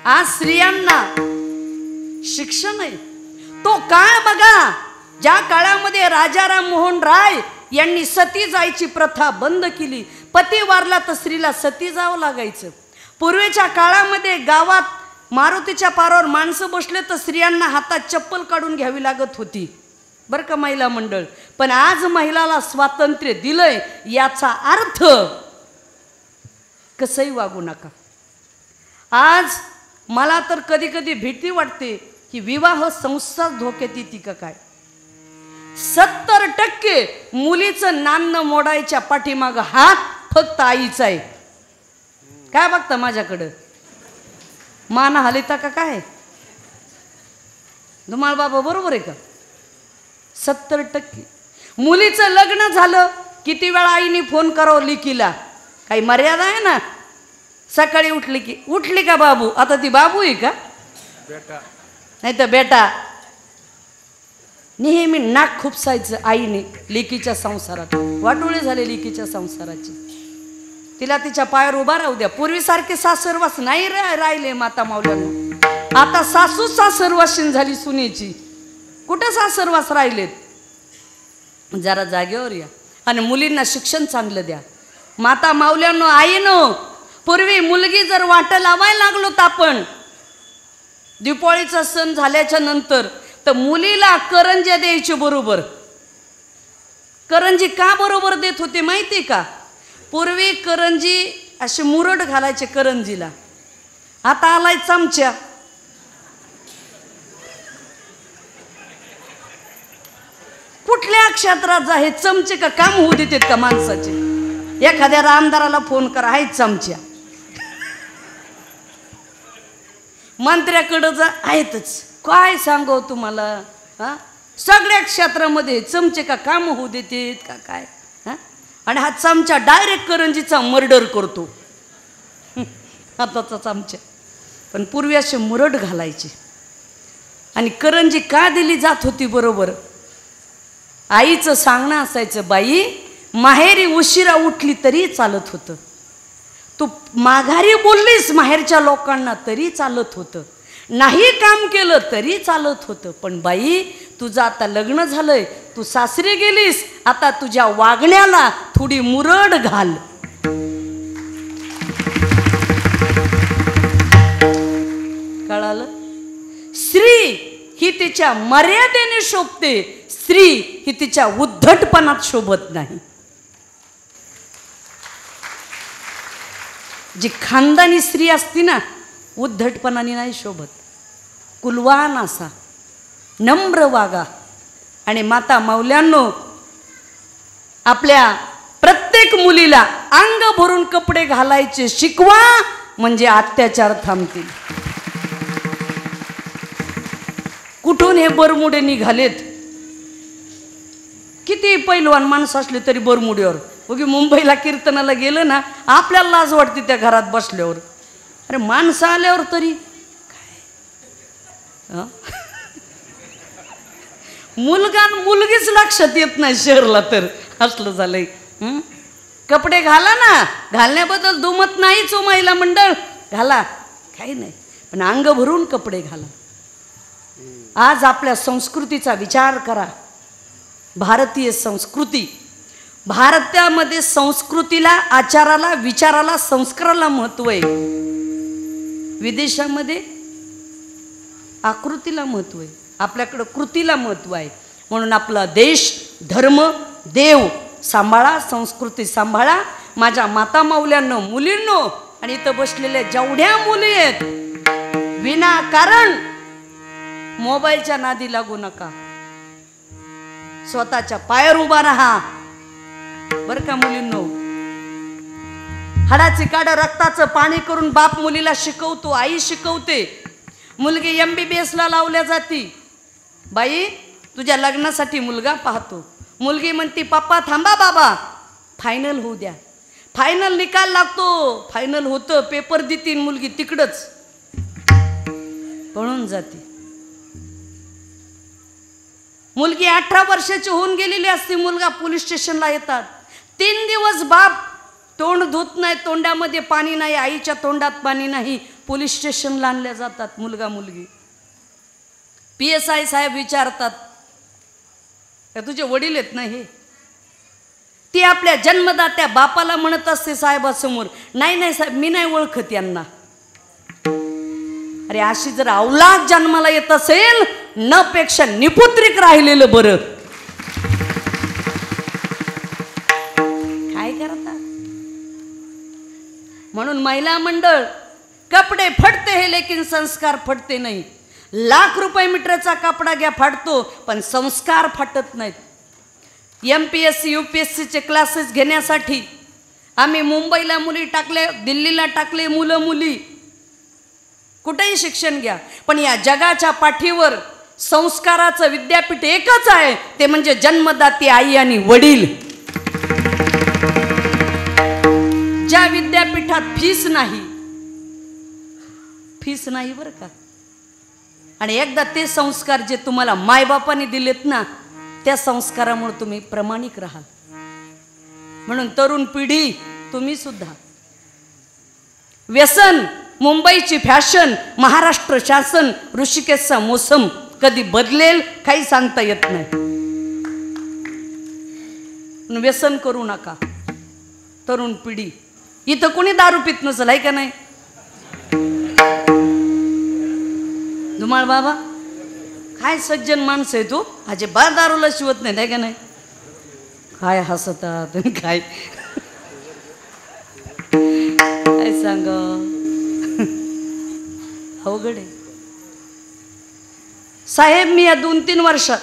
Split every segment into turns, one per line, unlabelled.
आज स्त्रियांना शिक्षण आहे. तो काळ बघा ज्या काळामध्ये राजा राममोहन राय यांनी सती जायची प्रथा बंद केली. पती वारला तर स्त्रीला सती जावं लागायचं. पूर्वीच्या काळामध्ये गावात मारुतीच्या पारावर माणसं बसले तर स्त्रियांना हातात चप्पल काढून घ्यावी लागत होती बरं का महिला मंडळ. पण आज महिलाला स्वातंत्र्य दिलंय याचा अर्थ कसंही वागू नका. आज मला तर कधी कधी भीती वाटते की विवाह संस्था धोक्यात येते का काय. 70% मुलीचं नाणं मोडायच्या पाठीमाग हात फक्त आईचा आहे. काय बघता माझ्याकडं मान हलिता का काय धुमाळ बाबा बरोबर आहे का. 70% मुलीचं लग्न झालं किती वेळा आईने फोन करावं लिकीला. काही मर्यादा आहे ना. सकाळी उठली का बाबू. आता ती बाबू आहे का बेटा नाही तर बेटा. नेहमी नाक खुपसायचं आईने लेकीच्या संसारात. वाटोळे झाले लेकीच्या संसाराची. तिला तिच्या पायावर उभा राहू द्या. पूर्वीसारखे सासरवास नाही राहिले माता मावल्यांना. आता सासू सासरवाशीन झाली सुनेची. कुठं सासरवास राहिलेत. जरा जागेवर या आणि मुलींना शिक्षण चांगलं द्या. माता मावल्यांनो आईनो पूर्वी मुलगी जर वाट लावायला लागलो तर आपण दिवाळीचा सण झाल्याच्या नंतर तर मुलीला करंज्या द्यायची बरोबर. करंजी का बरोबर देत होते माहिती का. पूर्वी करंजी असे मुरड घालायचे करंजीला. आता आलाय चमच्या. कुठल्या क्षेत्रात जा हे चमचे का काम होऊ देतात का माणसाचे. एखाद्या आमदाराला फोन करा आहे चमच्या. मंत्र्याकडं जा आहेतच. काय सांगू तुम्हाला. हा सगळ्या क्षेत्रामध्ये चमचे का काम होऊ देतात का काय. हा आणि हा चमचा डायरेक्ट करंजीचा मर्डर करतो हाताचा चमचा. पण पूर्वी असे मुरड घालायचे. आणि करंजी का दिली जात होती बरोबर. आईचं सांगणं असायचं बाई माहेरी उशिरा उठली तरी चालत होतं. तू माघारी बोललीस माहेरच्या लोकांना तरी चालत होतं. नाही काम केलं तरी चालत होतं. पण बाई तुझं आता लग्न झालंय तू सासरी गेलीस आता तुझ्या वागण्याला थोडी मुरड घाल. कळालं. स्त्री ही तिच्या मर्यादेने शोभते. स्त्री ही तिच्या उद्धटपणात शोभत नाही. जी खानदानी स्त्री असती ना उद्धटपणाने नाही शोभत. कुलवान असा नम्र वागा. आणि माता माऊल्यांनो आपल्या प्रत्येक मुलीला अंग भरून कपडे घालायचे शिकवा म्हणजे अत्याचार थांबतील. कुठून हे बरमुडे निघालेत. किती पैलवान माणसं असले तरी बरमुड्यावर. उगी मुंबईला कीर्तनाला गेलं ना आपल्याला लाज वाटते त्या घरात बसल्यावर. अरे माणसं आल्यावर तरी काय मुलगा मुलगीच लक्षात येत नाही शहरला तर असलं झालंय. कपडे घाला ना. घालण्याबद्दल दुमत नाहीच हो महिला मंडळ. घाला काही नाही पण अंग भरून कपडे घाला. आज आपल्या संस्कृतीचा विचार करा. भारतीय संस्कृती. भारतामध्ये संस्कृतीला आचाराला विचाराला संस्काराला महत्व आहे. विदेशामध्ये आकृतीला महत्व आहे. आपल्याकडं कृतीला महत्व आहे. म्हणून आपला देश धर्म देव सांभाळा. संस्कृती सांभाळा. माझ्या माता माऊल्यांनो मुलींनो आणि इथं बसलेल्या जेवढ्या मुली आहेत विनाकारण मोबाईलच्या नादी लागू नका. स्वतःच्या पायावर उभा राहा बरं का मुलींनो. हाडाची काढ रक्ताचं पाणी करून बाप मुलीला शिकवतो. आई शिकवते. मुलगी MBBS ला लावल्या जाती. बाई तुझ्या लग्नासाठी मुलगा पाहतो. मुलगी म्हणती पप्पा थांबा बाबा फायनल होऊ द्या. फायनल निकाल लागतो. फायनल होतं पेपर देतील मुलगी तिकडच पळून जाते. मुलगी 18 वर्षाची होऊन गेलेली असते. मुलगा पोलीस स्टेशनला येतात. 3 दिवस बाप तोंड धुत नाही. तोंडामध्ये पाणी नाही. आईच्या तोंडात पाणी नाही. पोलीस स्टेशनला आणल्या जातात मुलगा मुलगी. PSI साहेब विचारतात, का तुझे वडील आहेत ना हे? ती आपल्या जन्मदात्या बापाला म्हणत असते साहेबासमोर, नाही नाही साहेब मी नाही ओळखत यांना. अरे अशी जर अवलाद जन्माला येत असेल न पेक्षा निपुत्रिक राहिलेलं बरं. काय करता? म्हणून महिला मंडळ, कपडे फटते हे लेकिन संस्कार फटते नाही. लाख रुपये मीटरचा कपडा घ्या फाटतो, पण संस्कार फाटत नाहीत. MPSC UPSC चे क्लासेस घेण्यासाठी आम्ही मुंबईला मुली टाकले, दिल्लीला टाकले मुलं मुली. कुठेही शिक्षण घ्या, पण या जगाच्या पाठीवर संस्काराचं विद्यापीठ एकच आहे, ते म्हणजे जन्मदाती आई आणि वडील. ज्या विद्यापीठात फीस नाही बरं का. आणि एकदा ते संस्कार जे तुम्हाला मायबापाने दिलेत ना, त्या संस्कारामुळे तुम्ही प्रामाणिक राहाल. म्हणून तरुण पिढी तुम्ही सुद्धा, व्यसन, मुंबईची फॅशन, महाराष्ट्र शासन, ऋषिकेशचा मोसम कधी बदलेल काही सांगता येत नाही. व्यसन करू नका तरुण पिढी. इथं कोणी दारू पित नसेल, आहे का नाही? धुमाळ बाबा काय सज्जन माणसं आहे तू, अजिबात दारूला शिवत नाही, आहे का नाही? काय हसतात काय काय सांग, अवघड आहे साहेब. मी या 2-3 वर्षात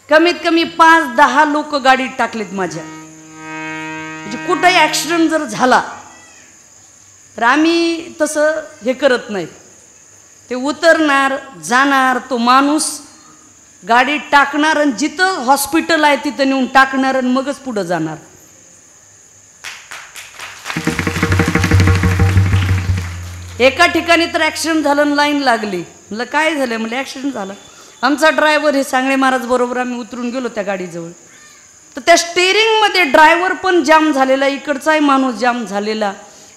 कमीत कमी 5-10 लोक गाडीत टाकलेत माझ्या. म्हणजे कुठेही ॲक्सिडेंट जर झाला तर आम्ही तसं हे करत नाही. ते उतरणार, जाणार, तो माणूस गाडीत टाकणार आणि जिथं हॉस्पिटल आहे तिथं नेऊन टाकणार आणि मगच पुढं जाणार. एका ठिकाणी तर ॲक्सिडेंट झालं, लाईन लागली. म्हटलं काय झालं? म्हणजे ॲक्सिडेंट झाला. आमचा ड्रायव्हर हे सांगळे महाराज बरोबर आम्ही उतरून गेलो त्या गाडीजवळ. तर त्या स्टेअरिंगमध्ये ड्रायव्हर पण जाम झालेला, इकडचाही माणूस जाम झालेला.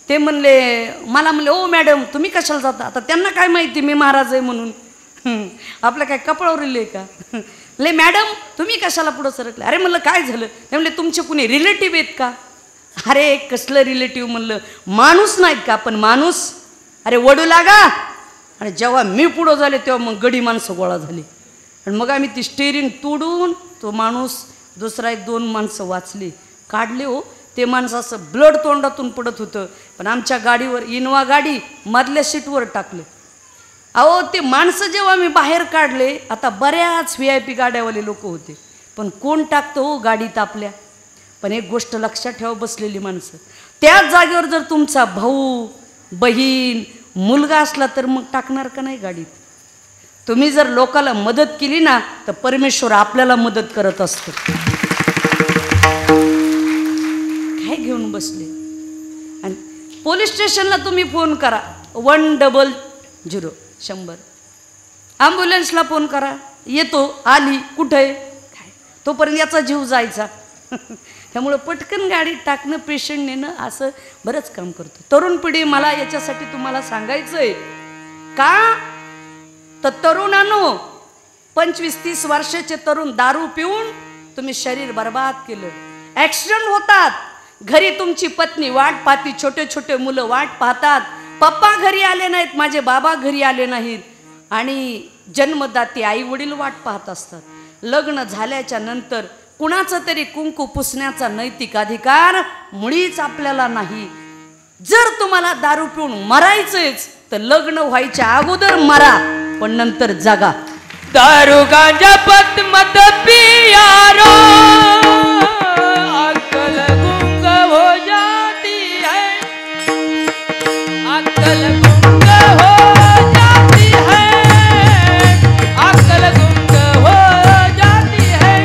ते म्हणले मला, म्हणले ओ मॅडम तुम्ही कशाला जाता? आता त्यांना काय माहिती मी महाराज आहे म्हणून, आपलं काय कपडावर लिहिले का? ले मॅडम तुम्ही कशाला पुढं सरकले? अरे म्हणलं काय झालं? ते म्हणले तुमचे कुणी रिलेटिव्ह आहेत का? अरे कसलं रिलेटिव्ह? म्हणलं माणूस नाहीत का? पण माणूस, अरे वडू लागा. आणि जेव्हा मी पुढं झाले तेव्हा मग गडी माणसं गोळा झाली आणि मग आम्ही ती स्टेअरिंग तोडून तो माणूस, दुसरा 1-2 माणसं वाचली, काढले. हो ते माणसं असं ब्लड तोंडातून पडत होतं, पण आमच्या गाडीवर, इनोवा गाडी, मधल्या सीटवर टाकलं. अहो ते माणसं जेव्हा मी बाहेर काढले, आता बऱ्याच VIP गाड्यावाले लोक होते, पण कोण टाकतं हो गाडीत आपल्या? पण एक गोष्ट लक्षात ठेवा, बसलेली माणसं. त्याच जागेवर जर तुमचा भाऊ, बहीण, मुलगा असला तर मग टाकणार का नाही गाडीत? तुम्ही जर लोकाला मदत केली ना तर परमेश्वर आपल्याला मदत करत असतो. काय घेऊन बसले? आणि पोलीस स्टेशनला तुम्ही फोन करा 100 100. ॲम्ब्युलन्सला फोन करा, येतो, आली, कुठे काय, तोपर्यंत याचा जीव जायचा. त्यामुळं पटकन गाडीत टाकणं, पेशंट नेणं, असं बरंच काम करतो तरुण पिढी. मला याच्यासाठी तुम्हाला सांगायचं आहे का, तर तरुणांनो, 25-30 वर्षाचे तरुण दारू पिऊन तुम्ही शरीर बर्बाद केलं. ॲक्सिडेंट होतात, घरी तुमची पत्नी वाट पाहती, छोटे छोटे मुलं वाट पाहतात, पप्पा घरी आले नाहीत, माझे बाबा घरी आले नाहीत, आणि जन्मदाती आई वडील वाट पाहत असतात. लग्न झाल्याच्या नंतर कुणाचं तरी कुंकू पुसण्याचा नैतिक अधिकार मुळीच आपल्याला नाही. जर तुम्हाला दारू पिऊन मरायचंच तर लग्न व्हायच्या अगोदर मरा, पण नंतर जगा.
दारू गांजा पत मत पियारो, अक्कल गुंग हो जाती है, अक्कल गुंग हो जाती है, अक्कल गुंग हो जाती है.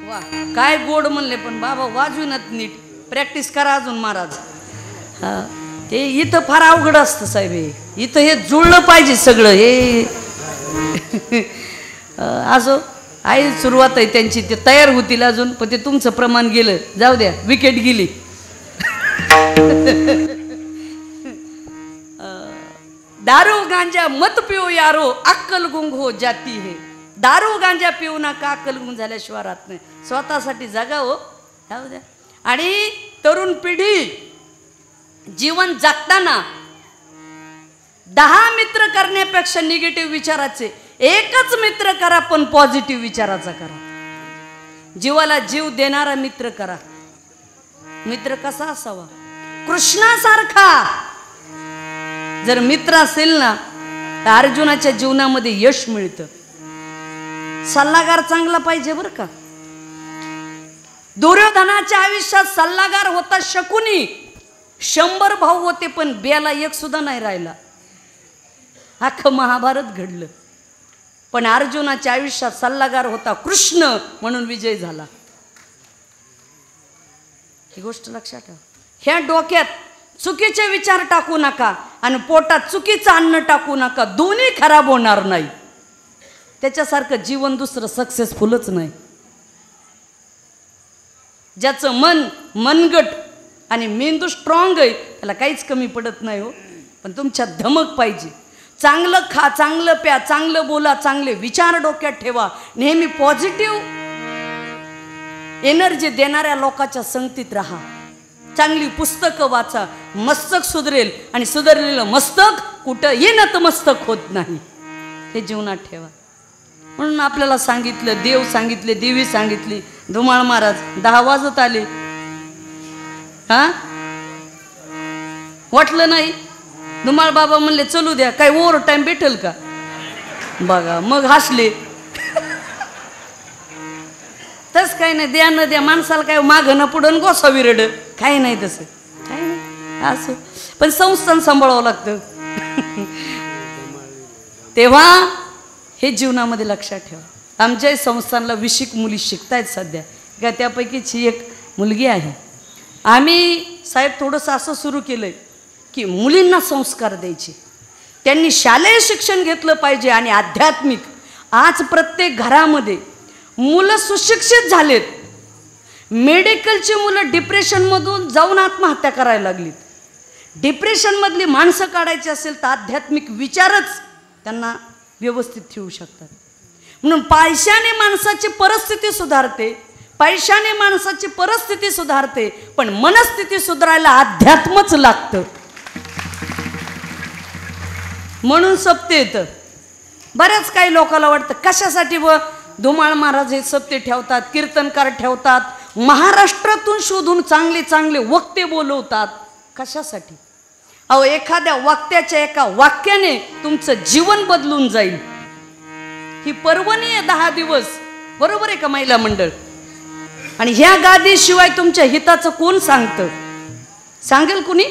वा काय गोड म्हणले, पण बाबा वाजूनच नीट प्रॅक्टिस करा अजून महाराज. ते इथं फार अवघड असतं साहेब, इथं हे जुळलं पाहिजे सगळं हे. असो, आहे सुरुवात आहे त्यांची, ते तयार होतील अजून, पण ते तुमचं प्रमाण गेलं, जाऊ द्या, विकेट गेली. दारू गांजा मत पिओ यारो, अक्कल गुंग हो जाती है. दारू गांजा पिऊ नका, अक्कल गुंग झाल्याशिवाय राहत नाही. स्वतःसाठी जगा हो, जाऊ द्या. आणि तरुण पिढी जीवन जगताना 10 मित्र करण्यापेक्षा निगेटिव्ह विचाराचे एकच मित्र करा, पण पॉझिटिव्ह विचाराचा करा. जीवाला जीव देणारा मित्र करा. मित्र कसा असावा? कृष्णासारखा जर मित्र असेल ना तर अर्जुनाच्या जीवनामध्ये यश मिळतं. सल्लागार चांगला पाहिजे बरं का. दुर्योधनाच्या आयुष्यात सल्लागार होता शकुनी. 100 भाऊ होते पण बेला एक सुद्धा नाही राहिला. अख्खं महाभारत घडलं. पण अर्जुनाच्या आयुष्यात सल्लागार होता कृष्ण, म्हणून विजय झाला. ही गोष्ट लक्षात ठेवा. ह्या डोक्यात चुकीचे विचार टाकू नका आणि पोटात चुकीचं अन्न टाकू नका. दोन्ही खराब होणार नाही. त्याच्यासारखं जीवन दुसरं सक्सेसफुलच नाही. ज्याचं मन मनगट आणि मेंदू स्ट्रॉंग आहे त्याला काहीच कमी पडत नाही हो. पण तुमच्यात धमक पाहिजे. चांगलं खा, चांगलं प्या, चांगलं बोला, चांगले विचार डोक्यात ठेवा. नेहमी पॉझिटिव्ह एनर्जी देणाऱ्या लोकांच्या संगतीत राहा. चांगली पुस्तकं वाचा, मस्तक सुधरेल. आणि सुधरलेलं मस्तक कुठंही नतमस्तक होत नाही. हे जीवनात ठेवा. म्हणून आपल्याला सांगितलं, देव सांगितले, देवी सांगितली. धुमाळ महाराज 10 वाजत आले, हा वाटलं नाही. धुमाळ बाबा म्हणले चलू द्या, काय ओव्हर टाइम भेटेल का बघा. मग हसले. तस काही नाही, द्या न द्या माणसाला काय मागं न पुढं गोसा विरड काही नाही. तसं काही नाही असं. पण संस्थान सांभाळावं लागतं. तेव्हा हे जीवनामध्ये लक्षात ठेवा. आमच्याही संस्थानला 20 मुली शिकतायत सध्या. का त्यापैकीच ही एक मुलगी आहे. आम्ही साहेब थोडंसं असं सुरू केलंय की मुलींना संस्कार द्यायचे. त्यांनी शालेय शिक्षण घेतलं पाहिजे आणि आध्यात्मिक. आज प्रत्येक घरामध्ये मुलं सुशिक्षित झालेत. मेडिकलची मुलं डिप्रेशनमधून जाऊन आत्महत्या करायला लागलीत. डिप्रेशनमधली माणसं काढायची असेल तर आध्यात्मिक विचारच त्यांना व्यवस्थित ठेवू शकतात. म्हणून पैशाने माणसाची परिस्थिती सुधारते, पैशाने माणसाची परिस्थिती सुधारते, पण मनस्थिती सुधारायला अध्यात्मच लागतं. म्हणून सप्ते येतं. बऱ्याच काही लोकांना वाटतं कशासाठी व धुमाळ महाराज हे सप्ते ठेवतात, कीर्तनकार ठेवतात, महाराष्ट्रातून शोधून चांगले चांगले वक्ते बोलवतात. कशासाठी? अहो एखाद्या वक्त्याच्या एका वाक्याने तुमचं जीवन बदलून जाईल. ही पर्वणी आहे 10 दिवस, बरोबर आहे का महिला मंडळ? आणि ह्या गादीशिवाय तुमच्या हिताचं कोण सांगतं? सांगेल कुणी?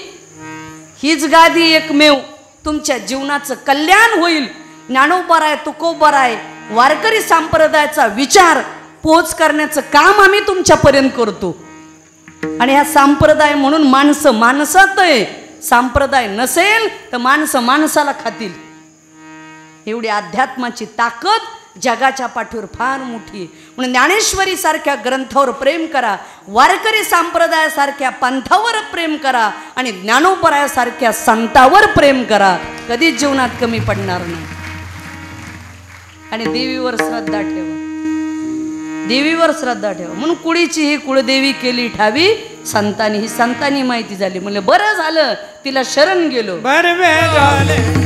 हीच गादी एकमेव तुमच्या जीवनाचं कल्याण होईल. ज्ञानोबराय तुकोबराय वारकरी संप्रदायाचा विचार पोच करण्याचं काम आम्ही तुमच्यापर्यंत करतो. आणि हा संप्रदाय म्हणून माणसं माणसात आहे. संप्रदाय नसेल तर माणसं माणसाला खातील. एवढी अध्यात्माची ताकद जगाच्या पाठीवर फार मोठी आहे. म्हणून ज्ञानेश्वरी सारख्या ग्रंथावर प्रेम करा, वारकरी संप्रदायासारख्या पंथावर प्रेम करा आणि ज्ञानोबरायासारख्या संतावर प्रेम करा. कधीच जीवनात कमी पडणार नाही. आणि देवीवर श्रद्धा ठेवा. देवीवर श्रद्धा ठेवा. म्हणून कुळीची ही कुळदेवी केली ठावी संतांनी. ही संतांनी माहिती झाली. म्हणजे बरं झालं तिला शरण गेलो.
बरं झाले.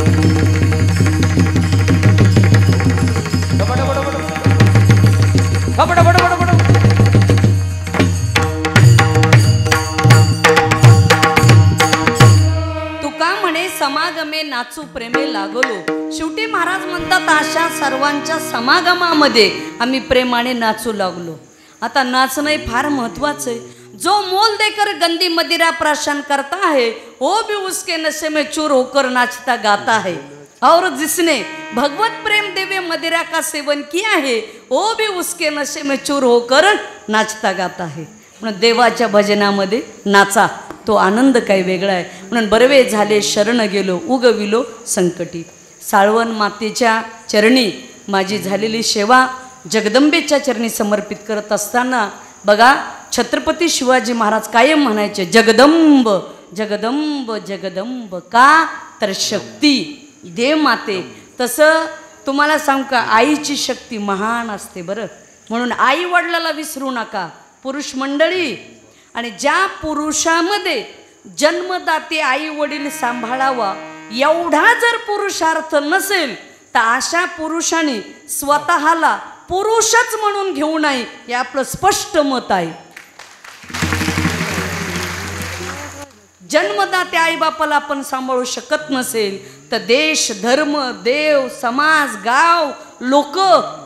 तुका म्हणे समागमे नाचू प्रेमे लागलो. शेवटी महाराज म्हणतात अशा सर्वांच्या समागमामध्ये आम्ही प्रेमाने नाचू लागलो. आता नाचणं फार महत्वाचं आहे. जो मोल देकर गंदी मदिरा प्राशन करता है वो भी उसके नशे में चूर होकर नाचता गाता है. और जिसने भगवत प्रेम देवे मदिरा का सेवन किया है वो भी उसके नशे में चूर होकर नाचता गाता है. म्हणून देवाच्या भजनामध्ये नाचा. तो आनंद काही वेगळा आहे. म्हणून बरवे झाले शरण गेलो उगविलो संकटी. साळवन मातेच्या चरणी माझी झालेली सेवा जगदंबेच्या चरणी समर्पित करत असताना बघा छत्रपती शिवाजी महाराज कायम म्हणायचे जगदंब जगदंब जगदंब, का तर शक्ती दे माते. तसं तुम्हाला सांगू का आईची शक्ती महान असते बरं, म्हणून आई वडिलाला विसरू नका पुरुष मंडळी. आणि ज्या पुरुषामध्ये जन्मदाते आई वडील सांभाळावा एवढा जर पुरुषार्थ नसेल तर अशा पुरुषाने स्वतःला पुरुषच म्हणून घेऊ नये, हे आपलं स्पष्ट मत आहे. जन्मदाते आईबापाला आपण सांभाळू शकत नसेल तर देश धर्म देव समाज गाव लोक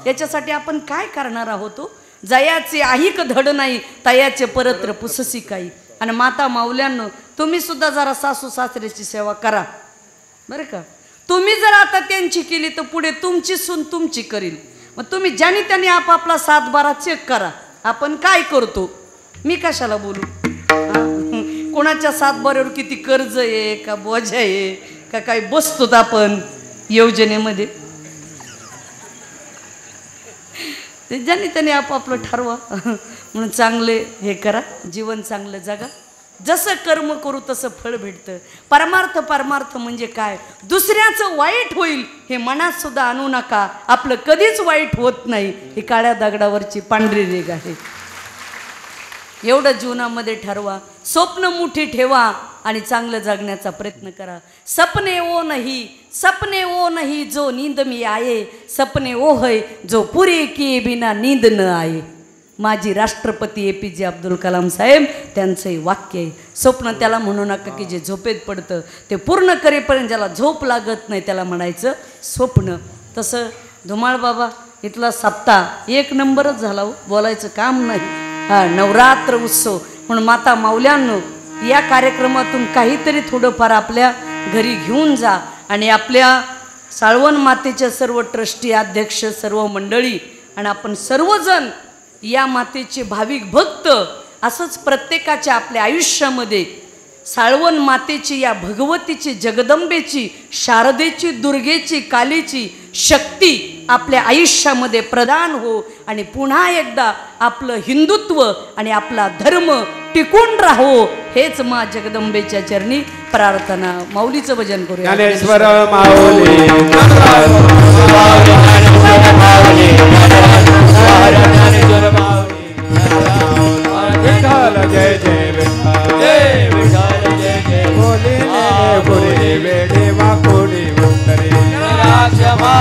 याच्यासाठी आपण काय करणार आहोत. जयाचे आहिक धड नाही तयाचे परत्र पुससी काही. आणि माता माऊल्यांनो तुम्ही सुद्धा जरा सासू सासऱ्याची सेवा करा बरं का. तुम्ही जर आता त्यांची केली तर पुढे तुमची सून तुमची करील. मग तुम्ही ज्याने त्यांनी आपापला 7-12 चेक करा. आपण काय करतो मी कशाला बोलू. कोणाच्या 7-12वर किती कर्ज आहे का बोजा आहे का काय बसतो आपण योजनेमध्ये. ते ज्याने त्याने आपापलं ठरवा म्हणून चांगले हे करा, जीवन चांगलं जगा. जसं कर्म करू तसं फळ भेटतं. परमार्थ म्हणजे काय, दुसऱ्याचं वाईट होईल हे मनात सुद्धा आणू नका. आपलं कधीच वाईट होत नाही ही काळ्या दगडावरची पांढरी रेघ आहे. एवढं जीवनामध्ये ठरवा, स्वप्न मोठी ठेवा आणि चांगलं जगण्याचा प्रयत्न करा. सपने ओ नहीं जो नींद में आए, सपने ओ है जो पूरे किए बिना नींद न आए. माजी राष्ट्रपती APJ अब्दुल कलाम साहेब त्यांचंही वाक्य आहे. स्वप्न त्याला म्हणू नका की जे झोपेत पडतं, ते पूर्ण करेपर्यंत ज्याला झोप लागत नाही त्याला म्हणायचं स्वप्न. तसं धुमाळ बाबा इथला सप्ताह 1 नंबरच झाला हो, बोलायचं काम नाही. हा नवरात्र उत्सव म्हणून माता माऊल्यांनो या कार्यक्रमातून काहीतरी थोडंफार आपल्या घरी घेऊन जा. आणि आपल्या साळवन मातेच्या सर्व ट्रस्टी अध्यक्ष सर्व मंडळी आणि आपण सर्वजण या मातेचे भाविक भक्त असंच प्रत्येकाच्या आपल्या आयुष्यामध्ये साळवन मातेची या भगवतीची जगदंबेची शारदेची दुर्गेची कालीची शक्ती आपल्या आयुष्यामध्ये प्रदान हो आणि पुन्हा एकदा आपलं हिंदुत्व आणि आपला धर्म टिकून राहो हेच मा जगदंबेच्या चरणी प्रार्थना. माऊलीचं भजन करूया.
ज्ञानेश्वर माऊली विठ्ठल जय जय विठ्ठल जय विठ्ठल जय जय बोले पुरी वेडे वाकोडी उतरे क्षमा